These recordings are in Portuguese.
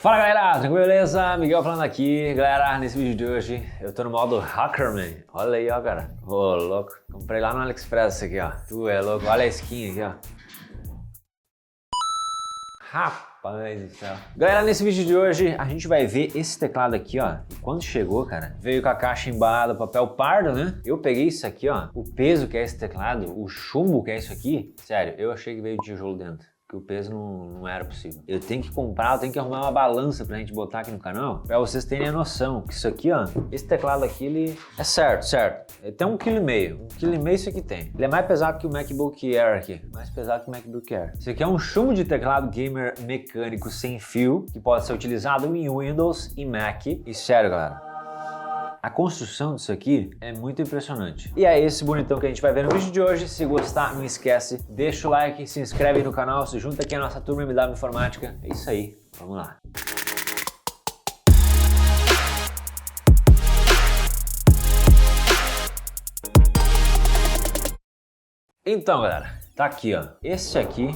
Fala galera, tranquilo, beleza? Miguel falando aqui. Galera, nesse vídeo de hoje eu tô no modo Hackerman. Olha aí, ó, cara. Ô, louco. Comprei lá no AliExpress isso aqui, ó. Tu é louco, olha a skin aqui, ó. Rapaz do céu. Galera, nesse vídeo de hoje a gente vai ver esse teclado aqui, ó. E quando chegou, cara, veio com a caixa embalada, papel pardo, né? Eu peguei isso aqui, ó. O peso que é esse teclado, o chumbo que é isso aqui. Sério, eu achei que veio de tijolo dentro. Que o peso não era possível. Eu tenho que comprar, eu tenho que arrumar uma balança pra gente botar aqui no canal, pra vocês terem a noção que isso aqui, ó, esse teclado aqui, ele é certo. Ele tem 1,5 kg. 1,5 kg isso aqui tem. Ele é mais pesado que o MacBook Air aqui. Mais pesado que o MacBook Air. Isso aqui é um chumbo de teclado gamer mecânico sem fio, que pode ser utilizado em Windows e Mac. E sério, galera, a construção disso aqui é muito impressionante. E é esse bonitão que a gente vai ver no vídeo de hoje. Se gostar, não esquece, deixa o like, se inscreve no canal, se junta aqui à nossa turma MW Informática. É isso aí, vamos lá. Então, galera, tá aqui, ó. Esse aqui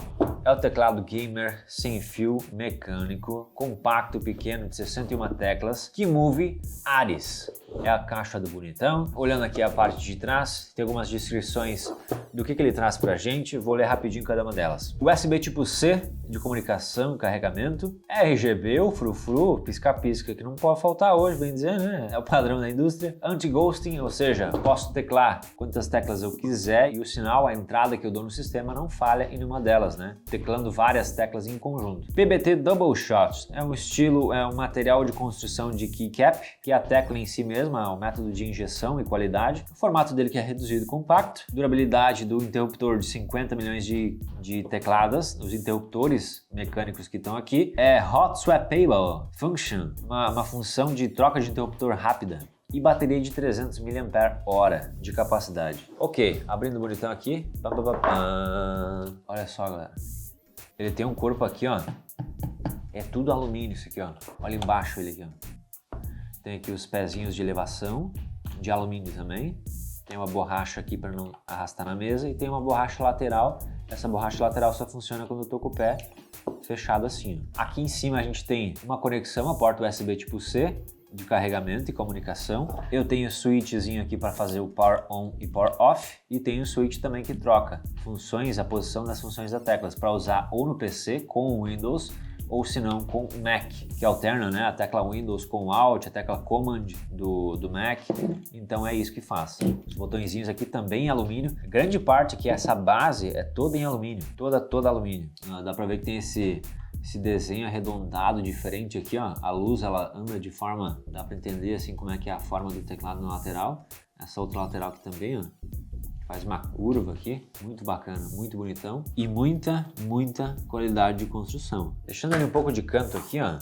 é o teclado gamer sem fio mecânico, compacto, pequeno, de 61 teclas, Keymove Ares. É a caixa do bonitão. Olhando aqui a parte de trás, tem algumas descrições do que ele traz pra gente. Vou ler rapidinho cada uma delas. USB tipo C, de comunicação, carregamento. RGB, o frufru, pisca-pisca, que não pode faltar hoje, bem dizer, né? É o padrão da indústria. Anti-ghosting, ou seja, posso teclar quantas teclas eu quiser e o sinal, a entrada que eu dou no sistema não falha em nenhuma delas, né? Teclando várias teclas em conjunto. PBT Double Shot é um estilo, é um material de construção de keycap, que é a tecla em si mesma, é um método de injeção e qualidade. O formato dele que é reduzido e compacto. Durabilidade do interruptor de 50 milhões de tecladas, os interruptores mecânicos que estão aqui. É Hot Swappable Function, uma função de troca de interruptor rápida. E bateria de 300 mAh de capacidade. Ok, abrindo o bonitão aqui. Olha só, galera. Ele tem um corpo aqui, ó. É tudo alumínio isso aqui, ó. Olha embaixo ele aqui, ó. Tem aqui os pezinhos de elevação, de alumínio também. Tem uma borracha aqui para não arrastar na mesa e tem uma borracha lateral. Essa borracha lateral só funciona quando eu tô com o pé fechado assim, ó. Aqui em cima a gente tem uma conexão, a porta USB tipo C, de carregamento e comunicação. Eu tenho o switchzinho aqui para fazer o power on e power off e tenho o switch também que troca funções, a posição das funções das teclas para usar ou no PC com o Windows ou se não com o Mac, que alterna, né, a tecla Windows com o Alt, a tecla Command do Mac. Então é isso que faz. Os botõezinhos aqui também em alumínio. Grande parte aqui, essa base é toda em alumínio, toda alumínio. Dá para ver que tem esse desenho arredondado diferente aqui, ó. A luz, ela anda de forma, dá para entender assim como é que é a forma do teclado na lateral. Essa outra lateral aqui também, ó, faz uma curva aqui, muito bacana, muito bonitão e muita qualidade de construção. Deixando ele um pouco de canto aqui, ó,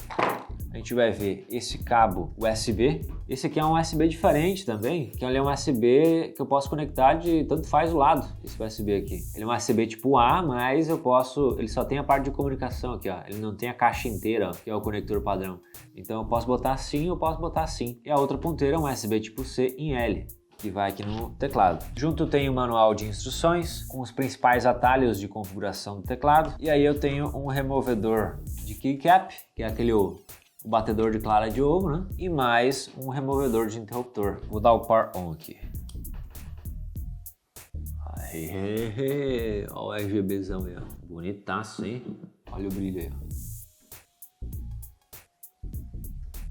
a gente vai ver esse cabo USB. Esse aqui é um USB diferente também, que ele é um USB que eu posso conectar de tanto faz o lado, esse USB aqui. Ele é um USB tipo A, mas eu posso, ele só tem a parte de comunicação aqui, ó. Ele não tem a caixa inteira, ó, que é o conector padrão. Então eu posso botar assim, eu posso botar assim. E a outra ponteira é um USB tipo C em L, que vai aqui no teclado. Junto tem o manual de instruções com os principais atalhos de configuração do teclado. E aí eu tenho um removedor de keycap, que é aquele o batedor de clara de ovo, né? E mais um removedor de interruptor. Vou dar o power on aqui. Aê, olha o RGBzão aí, ó. Bonitaço, hein? Olha o brilho aí, ó.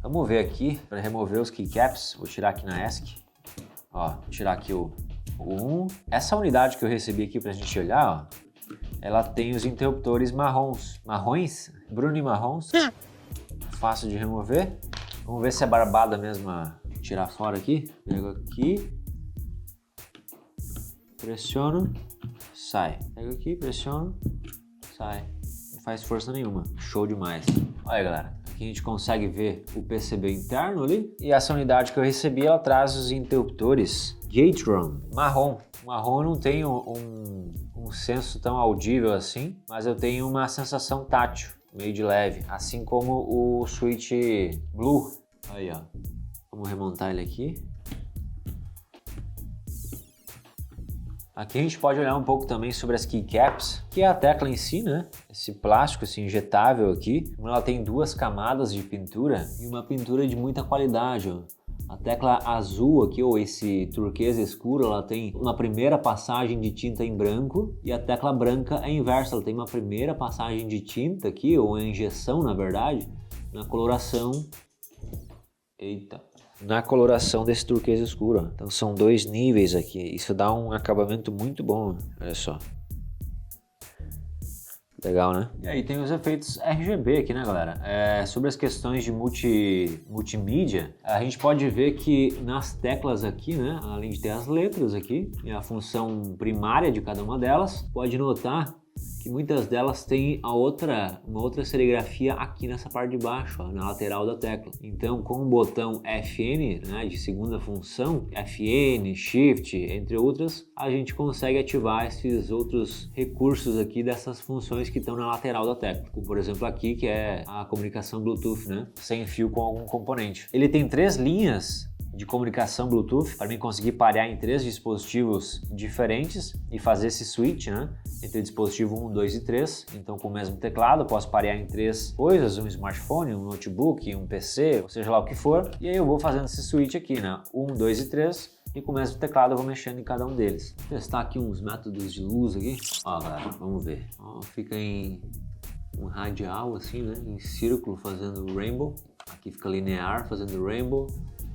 Vamos ver aqui para remover os keycaps. Vou tirar aqui na ESC. Ó, vou tirar aqui o 1. Essa unidade que eu recebi aqui pra gente olhar, ó, ela tem os interruptores marrons. Marrons? Bruno e marrons. Fácil de remover. Vamos ver se é barbada mesmo a tirar fora aqui. Pego aqui. Pressiono. Sai. Pego aqui, pressiono. Sai. Não faz força nenhuma. Show demais. Olha, galera. Aqui a gente consegue ver o PCB interno ali. E essa unidade que eu recebi, ela traz os interruptores Gateron marrom. O marrom eu não tenho um senso tão audível assim, mas eu tenho uma sensação tátil, meio de leve, assim como o switch blue. Aí, ó. Vamos remontar ele aqui. Aqui a gente pode olhar um pouco também sobre as keycaps, que é a tecla em si, né? Esse plástico assim, injetável aqui, ela tem 2 camadas de pintura e uma pintura de muita qualidade, ó. A tecla azul aqui, ou esse turquesa escuro, ela tem uma primeira passagem de tinta em branco e a tecla branca é inversa, ela tem uma primeira passagem de tinta aqui, ou a injeção na verdade, na coloração, na coloração desse turquesa escuro. Então são 2 níveis aqui, isso dá um acabamento muito bom, olha só. Legal, né? E aí tem os efeitos RGB aqui, né, galera? Sobre as questões de multimídia, a gente pode ver que nas teclas aqui, né, além de ter as letras aqui e a função primária de cada uma delas, pode notar que muitas delas têm uma outra serigrafia aqui nessa parte de baixo, ó, na lateral da tecla. Então, com o botão FN, né, de segunda função, FN, Shift, entre outras, a gente consegue ativar esses outros recursos aqui dessas funções que estão na lateral da tecla. Como, por exemplo, aqui, que é a comunicação Bluetooth, né, sem fio com algum componente. Ele tem 3 linhas de comunicação Bluetooth para mim conseguir parear em 3 dispositivos diferentes e fazer esse switch, né, entre dispositivo 1, 2 e 3. Então, com o mesmo teclado, eu posso parear em 3 coisas, um smartphone, um notebook, um PC, ou seja lá o que for. E aí eu vou fazendo esse switch aqui, né, 1, 2 e 3. E com o mesmo teclado eu vou mexendo em cada um deles. Vou testar aqui uns métodos de luz aqui. Ó, galera, vamos ver. Ó, fica em um radial assim, né, em círculo fazendo rainbow. Aqui fica linear fazendo rainbow.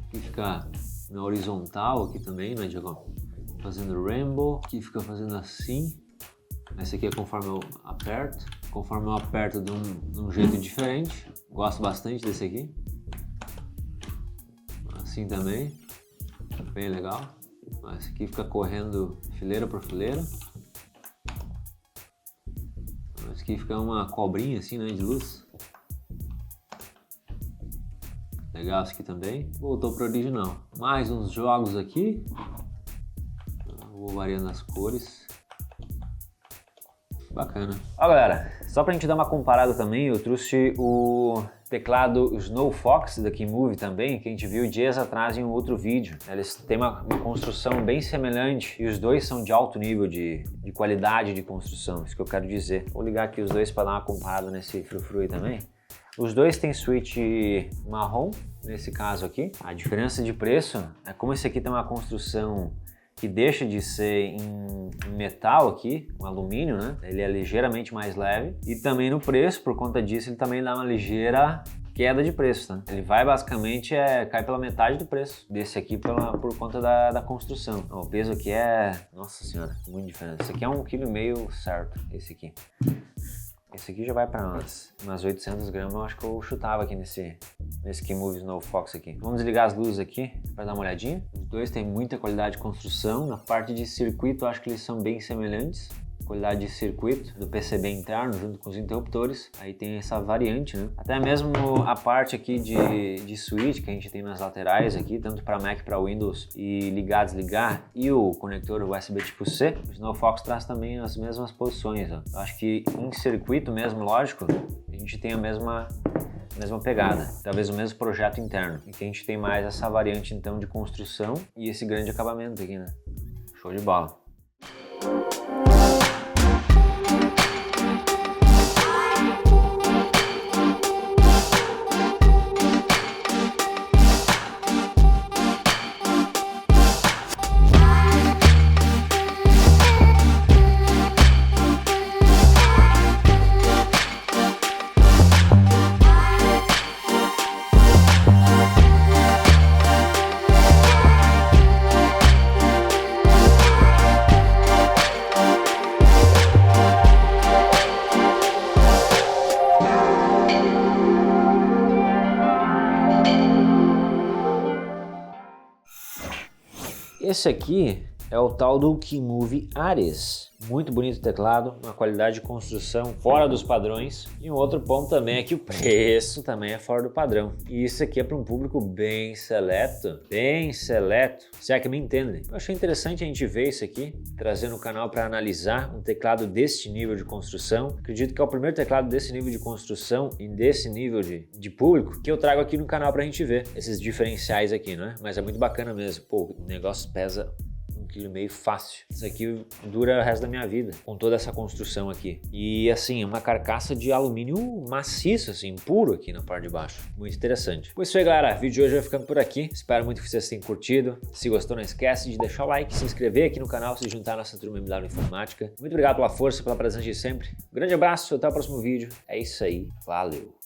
Aqui fica na horizontal aqui também, né, Diego? Fazendo rainbow. Aqui fica fazendo assim. Esse aqui é conforme eu aperto. Conforme eu aperto de um jeito diferente. Gosto bastante desse aqui. Assim também. Bem legal. Esse aqui fica correndo fileira por fileira. Esse aqui fica uma cobrinha assim, né, de luz. Legal isso aqui também. Voltou para o original. Mais uns jogos aqui. Vou variando as cores. Bacana. Ó, galera, só pra gente dar uma comparada também, eu trouxe o teclado Snow Fox da Keymovie também, que a gente viu dias atrás em um outro vídeo. Eles têm uma construção bem semelhante e os dois são de alto nível de qualidade de construção, isso que eu quero dizer. Vou ligar aqui os dois para dar uma comparada nesse frufru aí também. Os dois têm switch marrom, nesse caso aqui. A diferença de preço é como esse aqui tem uma construção que deixa de ser em metal aqui, um alumínio, né? Ele é ligeiramente mais leve. E também no preço, por conta disso, ele também dá uma ligeira queda de preço, tá? Ele vai basicamente, cai pela metade do preço desse aqui por conta da construção. O peso aqui é, nossa senhora, muito diferente. Esse aqui é 1,5 kg certo, esse aqui. Esse aqui já vai para umas 800 gramas, eu acho que eu chutava aqui nesse Keymovie Snow Fox aqui. Vamos desligar as luzes aqui para dar uma olhadinha. Os dois têm muita qualidade de construção. Na parte de circuito, eu acho que eles são bem semelhantes. Qualidade de circuito do PCB interno junto com os interruptores, aí tem essa variante, né? Até mesmo a parte aqui de switch que a gente tem nas laterais aqui, tanto para Mac para Windows e ligar, desligar, e o conector USB tipo C, o Snow Fox traz também as mesmas posições, ó. Eu acho que em circuito mesmo, lógico, a gente tem a mesma pegada, talvez o mesmo projeto interno, e que a gente tem mais essa variante então de construção e esse grande acabamento aqui, né? Show de bola! Esse aqui é o tal do Keymovie Ares. Muito bonito o teclado, uma qualidade de construção fora dos padrões. E um outro ponto também é que o preço também é fora do padrão. E isso aqui é para um público bem seleto, se é que me entendem. Eu achei interessante a gente ver isso aqui, trazer no canal para analisar um teclado deste nível de construção. Acredito que é o primeiro teclado desse nível de construção e desse nível de público que eu trago aqui no canal para a gente ver esses diferenciais aqui, né? Mas é muito bacana mesmo. Pô, o negócio pesa 1,5 1,5 kg fácil. Isso aqui dura o resto da minha vida, com toda essa construção aqui. E assim, uma carcaça de alumínio maciço, assim, puro aqui na parte de baixo. Muito interessante. Pois isso aí, galera. O vídeo de hoje vai ficando por aqui. Espero muito que vocês tenham curtido. Se gostou, não esquece de deixar o like, se inscrever aqui no canal, se juntar à nossa turma MW Informática. Muito obrigado pela força, pela presença de sempre. Um grande abraço, até o próximo vídeo. É isso aí. Valeu!